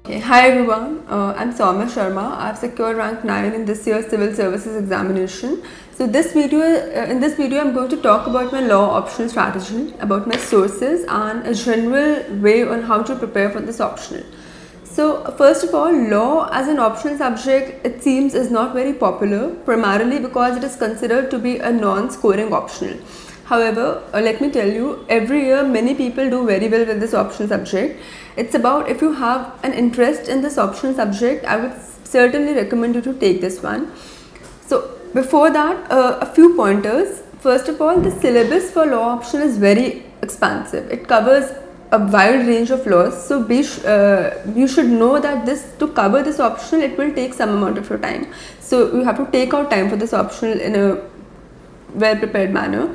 Hi everyone, I'm Soumya Sharma. I've secured rank 9 in this year's Civil Services examination. So in this video I'm going to talk about my law optional strategy, about my sources and a general way on how to prepare for this optional. So first of all, law as an optional subject, it seems, is not very popular, primarily because it is considered to be a non-scoring optional. However, let me tell you, every year many people do very well with this optional subject. It's about, if you have an interest in this optional subject, I would certainly recommend you to take this one. So before that, a few pointers. First of all, the syllabus for law optional is very expansive. It covers a wide range of laws. So you should know that to cover this optional, it will take some amount of your time. So you have to take out time for this optional in a well prepared manner.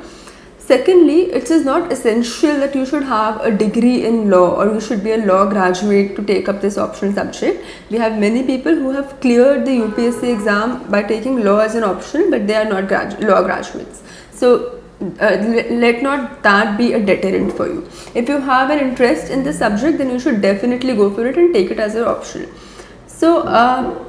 Secondly, it is not essential that you should have a degree in law or you should be a law graduate to take up this optional subject. We have many people who have cleared the UPSC exam by taking law as an option, but they are not law graduates. So let not that be a deterrent for you. If you have an interest in this subject, then you should definitely go for it and take it as an option. So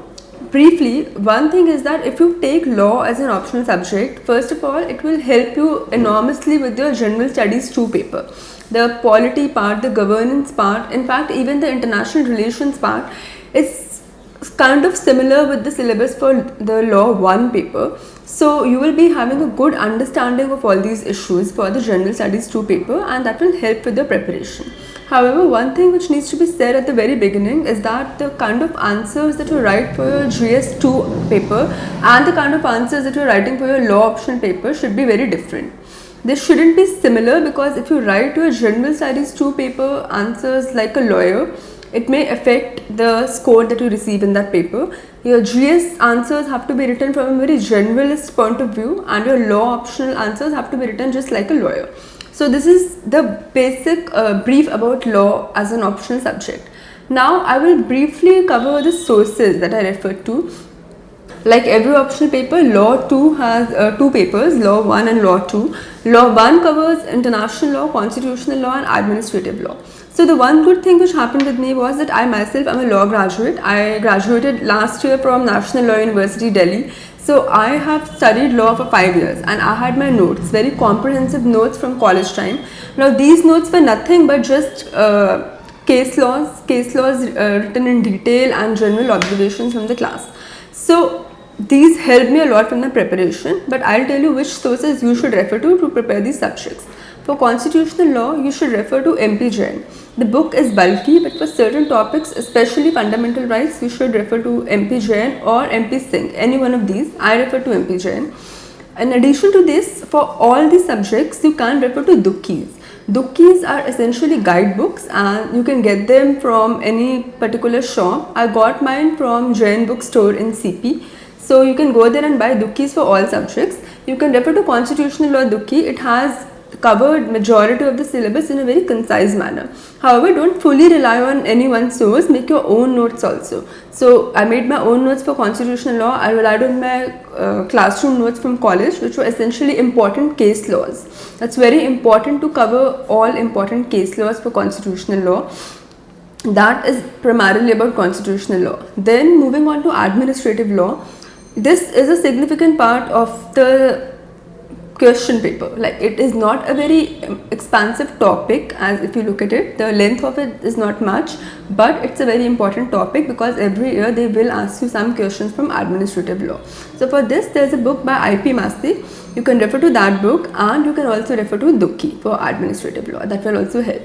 briefly, one thing is that if you take law as an optional subject, first of all, it will help you enormously with your general studies 2 paper. The polity part, the governance part, in fact even the international relations part is kind of similar with the syllabus for the law 1 paper. So you will be having a good understanding of all these issues for the general studies 2 paper, and that will help with the preparation. However, one thing which needs to be said at the very beginning is that the kind of answers that you write for your GS2 paper and the kind of answers that you are writing for your law optional paper should be very different. They shouldn't be similar, because if you write your general studies 2 paper answers like a lawyer, it may affect the score that you receive in that paper. Your GS answers have to be written from a very generalist point of view, and your law optional answers have to be written just like a lawyer. So this is the basic brief about law as an optional subject. Now I will briefly cover the sources that I referred to. Like every optional paper, Law 2 has 2 papers, Law 1 and Law 2. Law 1 covers international law, constitutional law and administrative law. So the one good thing which happened with me was that I myself am a law graduate. I graduated last year from National Law University, Delhi. So I have studied law for 5 years and I had my notes, very comprehensive notes from college time. Now these notes were nothing but just case laws written in detail and general observations from the class. So these helped me a lot from the preparation, but I'll tell you which sources you should refer to prepare these subjects. For constitutional law, you should refer to MP Jain. The book is bulky, but for certain topics, especially fundamental rights, you should refer to MP Jain or MP Singh, any one of these. I refer to MP Jain. In addition to this, for all these subjects, you can refer to Dukkis. Dukkis are essentially guidebooks and you can get them from any particular shop. I got mine from Jain bookstore in CP. So you can go there and buy Dukkis for all subjects. You can refer to constitutional law Dukki. It has covered majority of the syllabus in a very concise manner. However, don't fully rely on any one source, make your own notes also. So I made my own notes for constitutional law. I relied on my classroom notes from college, which were essentially important case laws. That's very important to cover all important case laws for constitutional law. That is primarily about constitutional law. Then moving on to administrative law, this is a significant part of the question paper. Like, it is not a very expansive topic, as if you look at it, the length of it is not much, but it's a very important topic because every year they will ask you some questions from administrative law. So for this, there's a book by IP Masti. You can refer to that book, and you can also refer to Dukki for administrative law. That will also help.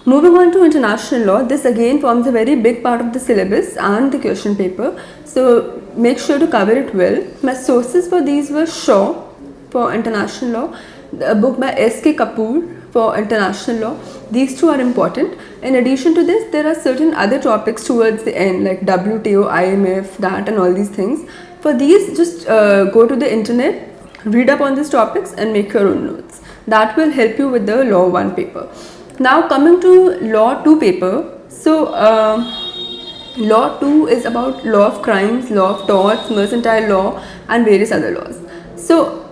Moving on to international law, this again forms a very big part of the syllabus and the question paper. So make sure to cover it well. My sources for these were Shaw for international law, a book by S.K. Kapoor for international law. These two are important. In addition to this, there are certain other topics towards the end, like WTO, IMF, that and all these things. For these, just go to the internet, read up on these topics and make your own notes. That will help you with the Law 1 paper. Now coming to Law 2 paper. So Law 2 is about law of crimes, law of torts, mercantile law and various other laws. So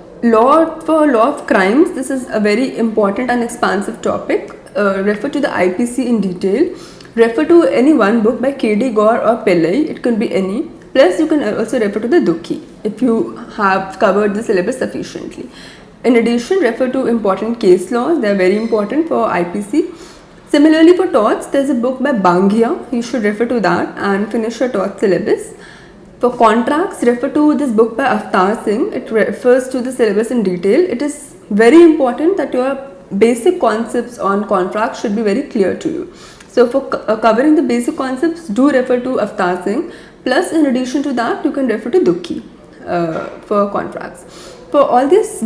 for law of crimes, this is a very important and expansive topic. Refer to the IPC in detail. refer to any one book by K.D. Gore or Pillai, it can be any. Plus you can also refer to the Dukhi if you have covered the syllabus sufficiently. In addition, refer to important case laws, they are very important for IPC. Similarly for TOTS, there is a book by Bangia, you should refer to that and finish your TOTS syllabus. For contracts, refer to this book by Avtar Singh, it refers to the syllabus in detail. It is very important that your basic concepts on contracts should be very clear to you. So for covering the basic concepts, do refer to Avtar Singh. Plus in addition to that, you can refer to Dukhi for contracts. For all these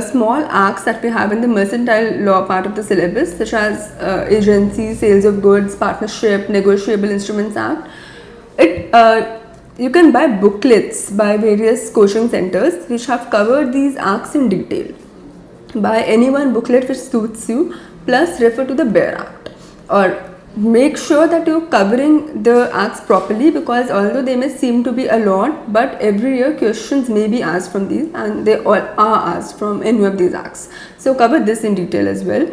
small acts that we have in the mercantile law part of the syllabus, such as agency, sales of goods, partnership, negotiable instruments act, you can buy booklets by various coaching centers which have covered these acts in detail. Buy any one booklet which suits you, plus refer to the bare act, or make sure that you're covering the acts properly, because although they may seem to be a lot, but every year questions may be asked from these, and they all are asked from any of these acts. So cover this in detail as well.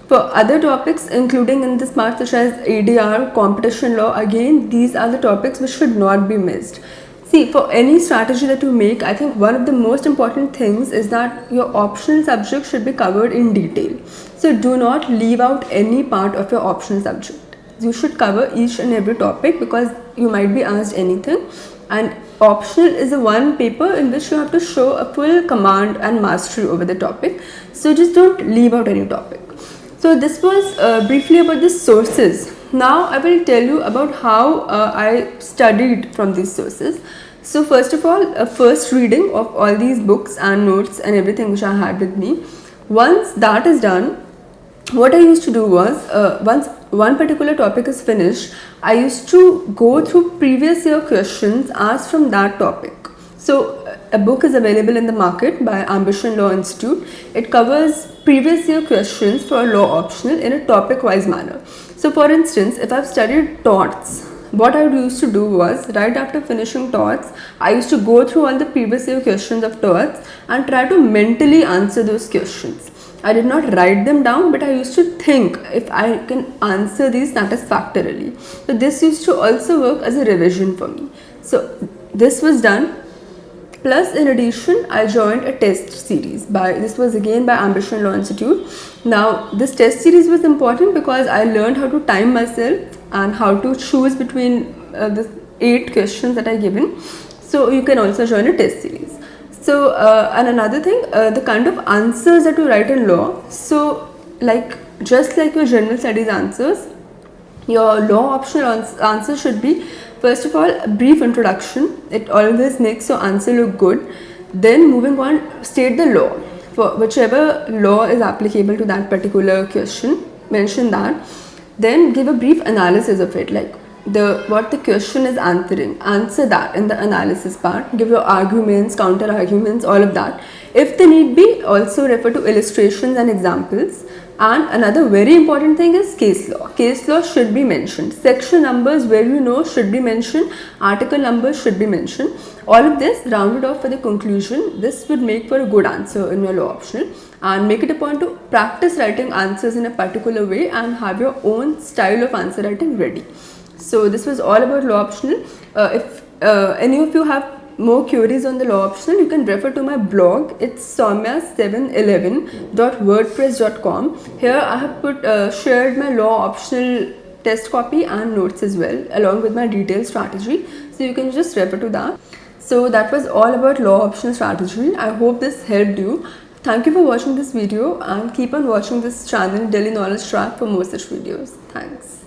For other topics including in this part such as ADR, competition law, again these are the topics which should not be missed. See, for any strategy that you make, I think one of the most important things is that your optional subject should be covered in detail. So do not leave out any part of your optional subject. You should cover each and every topic, because you might be asked anything, and optional is the one paper in which you have to show a full command and mastery over the topic. So just don't leave out any topic. So this was briefly about the sources. Now I will tell you about how I studied from these sources. So first of all, a first reading of all these books and notes and everything which I had with me. Once that is done, what I used to do was, once one particular topic is finished, I used to go through previous year questions asked from that topic. So a book is available in the market by Ambition Law Institute. It covers previous year questions for law optional in a topic wise manner. So for instance, if I've studied torts, what I used to do was, right after finishing torts, I used to go through all the previous year questions of torts and try to mentally answer those questions. I did not write them down, but I used to think if I can answer these satisfactorily. So this used to also work as a revision for me. So this was done. Plus in addition, I joined a test series this was again by Ambition Law Institute. Now this test series was important because I learned how to time myself and how to choose between the 8 questions that I given. So you can also join a test series. So and another thing, the kind of answers that you write in law, so just like your general studies answers, your law optional answer should be, first of all, a brief introduction. It always makes your answer look good. Then moving on, state the law. For whichever law is applicable to that particular question, mention that. Then give a brief analysis of it, like what the question is answering. Answer that in the analysis part. Give your arguments, counter arguments, all of that. If they need be, also refer to illustrations and examples. And another very important thing is case law. Case law should be mentioned. Section numbers, where you know, should be mentioned. Article numbers should be mentioned. All of this rounded off for the conclusion. This would make for a good answer in your law optional. And make it a point to practice writing answers in a particular way and have your own style of answer writing ready. So this was all about law optional. If any of you have more queries on the law optional, you can refer to my blog. It's soumya711.wordpress.com. Here I have shared my law optional test copy and notes as well, along with my detailed strategy. So you can just refer to that. So that was all about law optional strategy. I hope this helped you. Thank you for watching this video, and keep on watching this channel, Delhi Knowledge Track, for more such videos. Thanks.